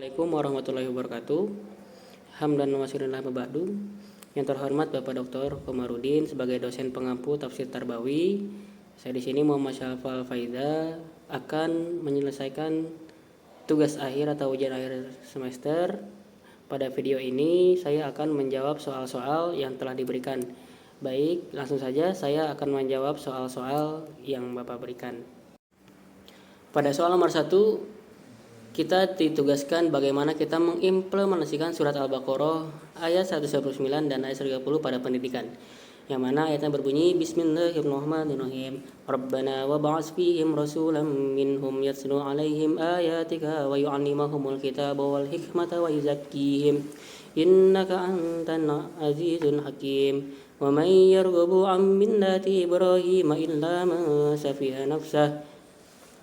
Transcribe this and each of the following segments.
Assalamualaikum warahmatullahi wabarakatuh. Hamdan wa syukurillah ba'du. Yang terhormat Bapak Dr. Komarudin sebagai dosen pengampu tafsir Tarbawi. Saya di sini Muhammad Syafal Faiza akan menyelesaikan tugas akhir atau ujian akhir semester. Pada video ini saya akan menjawab soal-soal yang telah diberikan. Baik, langsung saja saya akan menjawab soal-soal yang Bapak berikan. Pada soal nomor 1, kita ditugaskan bagaimana kita mengimplementasikan surat Al-Baqarah ayat 129 dan ayat 130 pada pendidikan. Yang mana ayatnya berbunyi Bismillahirrahmanirrahim. Rabbana wa ba'ats fihim rasulan minhum yatslu 'alaihim ayatika wa yu'allimuhumul kitaba wal hikmata wa yuzakkihim innaka antal azizul hakim. Wa man yarghabu 'an millati Ibrahim illa man safiha nafsah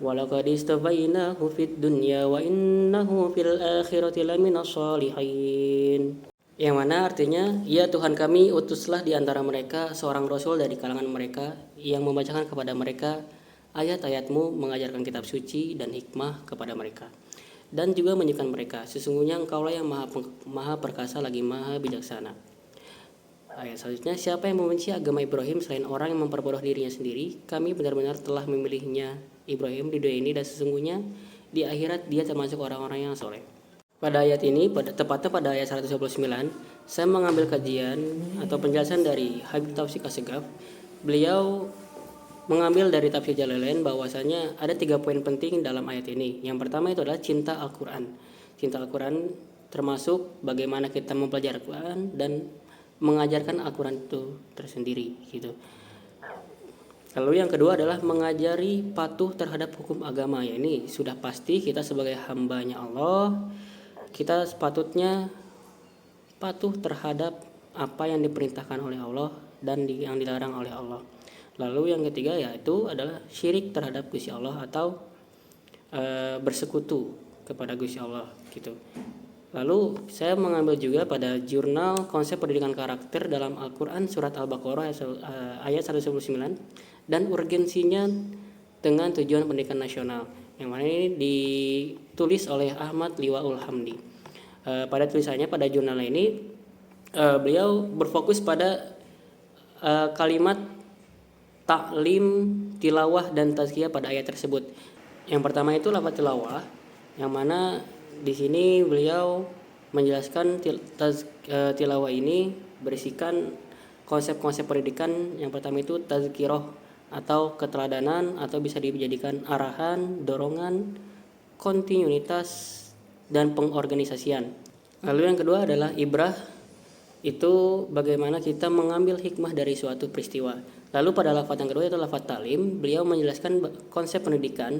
walaqad istafainahu fid dunya wa innahu fil akhirati laminas shalihin. Yang mana artinya, ya Tuhan kami, utuslah di antara mereka seorang rasul dari kalangan mereka yang membacakan kepada mereka ayat-ayatmu, mengajarkan kitab suci dan hikmah kepada mereka, dan juga menyucikan mereka. Sesungguhnya engkaulah yang maha perkasa lagi maha bijaksana. Ayat selanjutnya, siapa yang membenci agama Ibrahim selain orang yang memperbodoh dirinya sendiri, kami benar-benar telah memilihnya Ibrahim di dunia ini, dan sesungguhnya di akhirat dia termasuk orang-orang yang soleh. Pada ayat ini, tepatnya pada ayat 129, saya mengambil kajian atau penjelasan dari Habib Taufik Assegaf. Beliau mengambil dari Tafsir Jalalain bahwasanya ada 3 poin penting dalam ayat ini. Yang pertama itu adalah cinta Al-Quran. Cinta Al-Quran termasuk bagaimana kita mempelajari Al-Quran dan mengajarkan Al-Quran itu tersendiri gitu. Lalu yang kedua adalah mengajari patuh terhadap hukum agama. Ya, ini sudah pasti kita sebagai hambanya Allah, kita sepatutnya patuh terhadap apa yang diperintahkan oleh Allah dan yang dilarang oleh Allah. Lalu yang ketiga yaitu adalah syirik terhadap Gusti Allah atau bersekutu kepada Gusti Allah gitu. Lalu saya mengambil juga pada jurnal konsep pendidikan karakter dalam Al-Quran surat Al-Baqarah ayat 119 dan urgensinya dengan tujuan pendidikan nasional, yang mana ini ditulis oleh Ahmad Liwaul Hamdi. Pada tulisannya pada jurnal ini beliau berfokus pada kalimat taklim, tilawah dan tazkiyah pada ayat tersebut. Yang pertama itu lafaz tilawah, yang mana di sini beliau menjelaskan tilawah ini berisikan konsep-konsep pendidikan. Yang pertama itu tazkirah atau keteladanan, atau bisa dijadikan arahan, dorongan, kontinuitas, dan pengorganisasian. Lalu yang kedua adalah ibrah, itu bagaimana kita mengambil hikmah dari suatu peristiwa. Lalu pada lafaz yang kedua itu lafaz talim, beliau menjelaskan konsep pendidikan.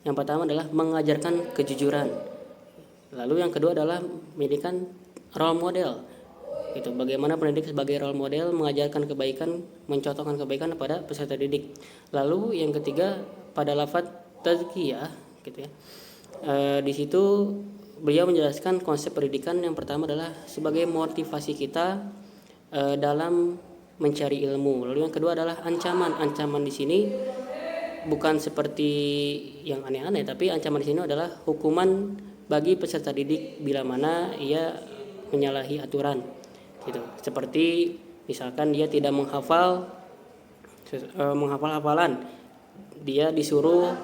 Yang pertama adalah mengajarkan kejujuran. Lalu yang kedua adalah menjadikan role model. Itu bagaimana pendidik sebagai role model mengajarkan kebaikan, mencontohkan kebaikan kepada peserta didik. Lalu yang ketiga pada lafaz tazkiyah gitu ya. Di situ beliau menjelaskan konsep pendidikan. Yang pertama adalah sebagai motivasi kita dalam mencari ilmu. Lalu yang kedua adalah ancaman. Ancaman di sini bukan seperti yang aneh-aneh, tapi ancaman di sini adalah hukuman bagi peserta didik bila mana ia menyalahi aturan gitu. Seperti misalkan dia tidak menghafal hafalan, dia disuruh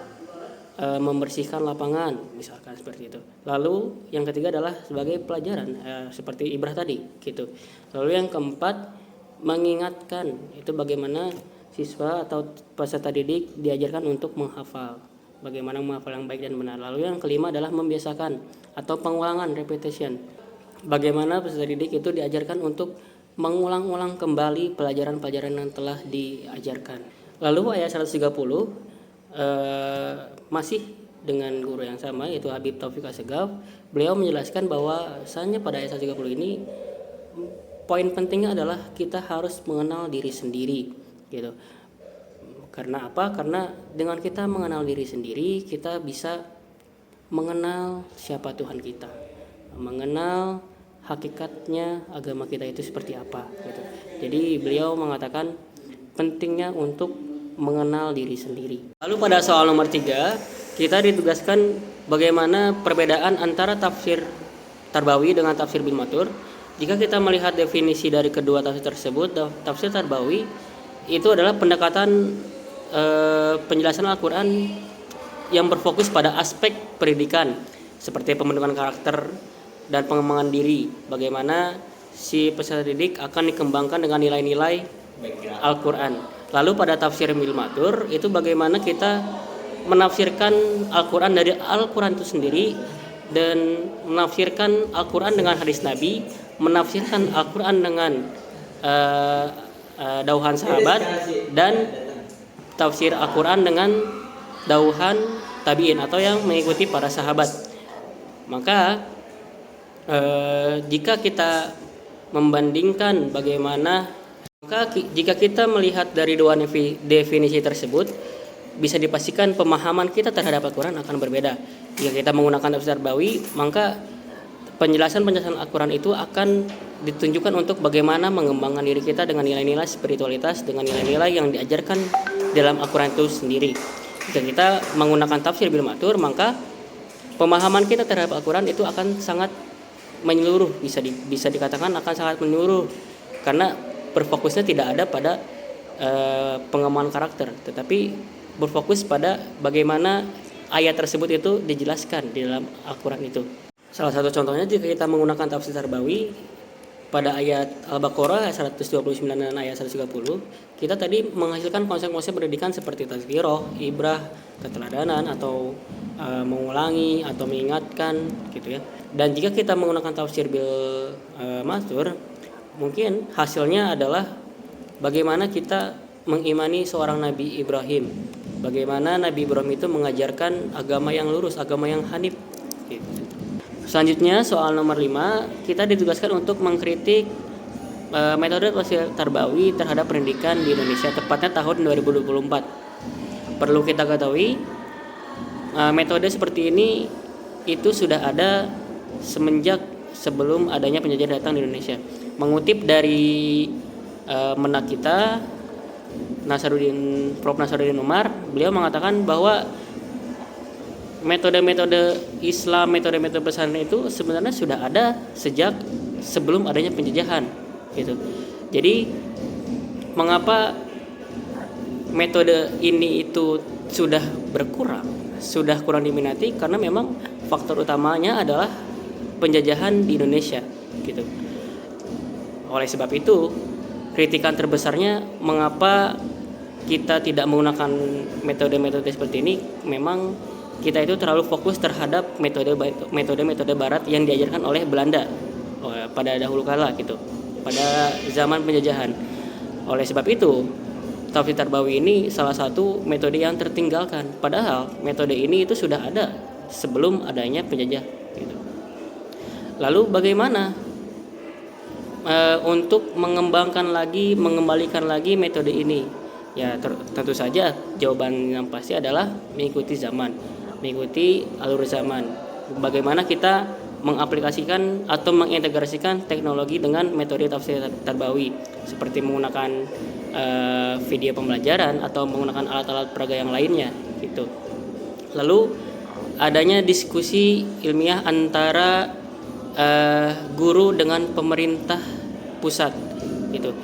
membersihkan lapangan misalkan seperti itu. Lalu yang ketiga adalah sebagai pelajaran seperti ibrah tadi gitu. Lalu yang keempat mengingatkan, itu bagaimana siswa atau peserta didik diajarkan untuk menghafal, bagaimana menghafal yang baik dan benar. Lalu yang kelima adalah membiasakan atau pengulangan, repetition, bagaimana peserta didik itu diajarkan untuk mengulang-ulang kembali pelajaran-pelajaran yang telah diajarkan. Lalu ayat 130 masih dengan guru yang sama, yaitu Habib Taufik Assegaf. Beliau menjelaskan bahwasanya pada ayat 130 ini poin pentingnya adalah kita harus mengenal diri sendiri gitu. Karena apa? Karena dengan kita mengenal diri sendiri, kita bisa mengenal siapa Tuhan kita, mengenal hakikatnya agama kita itu seperti apa gitu. Jadi beliau mengatakan pentingnya untuk mengenal diri sendiri. Lalu pada soal nomor 3, kita ditugaskan bagaimana perbedaan antara tafsir Tarbawi dengan tafsir Bil Mathur. Jika kita melihat definisi dari kedua tafsir tersebut, tafsir Tarbawi itu adalah pendekatan penjelasan Al-Quran yang berfokus pada aspek pendidikan seperti pembentukan karakter dan pengembangan diri. Bagaimana si peserta didik akan dikembangkan dengan nilai-nilai Al-Quran. Lalu pada tafsir Bil Mathur itu bagaimana kita menafsirkan Al-Quran dari Al-Quran itu sendiri dan menafsirkan Al-Quran dengan hadis Nabi, menafsirkan Al-Quran dengan dauhan sahabat, dan tafsir Al-Quran dengan dauhan tabi'in atau yang mengikuti para sahabat. Maka jika kita membandingkan bagaimana, maka jika kita melihat dari dua definisi tersebut, bisa dipastikan pemahaman kita terhadap Al-Quran akan berbeda. Jika kita menggunakan tafsir Tarbawi, maka penjelasan Al-Quran itu akan ditunjukkan untuk bagaimana mengembangkan diri kita dengan nilai-nilai spiritualitas, dengan nilai-nilai yang diajarkan dalam Al-Quran itu sendiri. Jika kita menggunakan tafsir Bil Mathur, maka pemahaman kita terhadap Al-Quran itu akan sangat menyeluruh, bisa dikatakan akan sangat menyeluruh, karena berfokusnya tidak ada pada pengembangan karakter, tetapi berfokus pada bagaimana ayat tersebut itu dijelaskan di dalam Al-Quran itu. Salah satu contohnya jika kita menggunakan tafsir Tarbawi pada ayat Al-Baqarah ayat 129 dan ayat 130, kita tadi menghasilkan konsep-konsep pendidikan seperti tazkirah, ibrah, keteladanan, atau mengulangi atau mengingatkan gitu ya. Dan jika kita menggunakan tafsir Bil Mathur, mungkin hasilnya adalah bagaimana kita mengimani seorang Nabi Ibrahim, bagaimana Nabi Ibrahim itu mengajarkan agama yang lurus, agama yang hanif gitu. Selanjutnya soal nomor 5, kita ditugaskan untuk mengkritik metode tafsir Tarbawi terhadap pendidikan di Indonesia, tepatnya tahun 2024. Perlu kita ketahui, metode seperti ini itu sudah ada semenjak sebelum adanya penjajahan datang di Indonesia. Mengutip dari menak kita, Prof. Nasaruddin Umar, beliau mengatakan bahwa metode-metode Islam, metode-metode pesantren itu sebenarnya sudah ada sejak sebelum adanya penjajahan gitu. Jadi mengapa metode ini itu sudah berkurang, sudah kurang diminati, karena memang faktor utamanya adalah penjajahan di Indonesia gitu. Oleh sebab itu, kritikan terbesarnya mengapa kita tidak menggunakan metode-metode seperti ini, memang kita itu terlalu fokus terhadap metode-metode barat yang diajarkan oleh Belanda pada dahulu kala gitu, pada zaman penjajahan. Oleh sebab itu, tafsir Tarbawi ini salah satu metode yang tertinggalkan, padahal metode ini itu sudah ada sebelum adanya penjajah gitu. Lalu bagaimana untuk mengembalikan lagi metode ini? Ya tentu saja jawaban yang pasti adalah mengikuti zaman, mengikuti alur zaman. Bagaimana kita mengaplikasikan atau mengintegrasikan teknologi dengan metode tafsir Tarbawi, seperti menggunakan video pembelajaran atau menggunakan alat-alat peraga yang lainnya gitu. Lalu adanya diskusi ilmiah antara guru dengan pemerintah pusat gitu.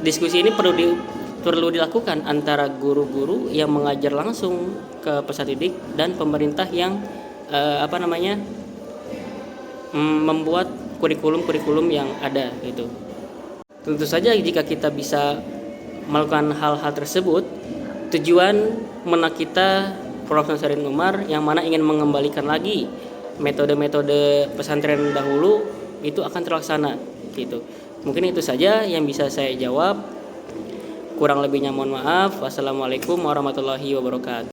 Diskusi ini perlu dilakukan antara guru-guru yang mengajar langsung ke peserta didik dan pemerintah yang membuat kurikulum yang ada gitu. Tentu saja jika kita bisa melakukan hal-hal tersebut, tujuan menak kita Prof. Nasaruddin Umar yang mana ingin mengembalikan lagi metode-metode pesantren dahulu itu akan terlaksana gitu. Mungkin itu saja yang bisa saya jawab. Kurang lebihnya mohon maaf. Wassalamualaikum warahmatullahi wabarakatuh.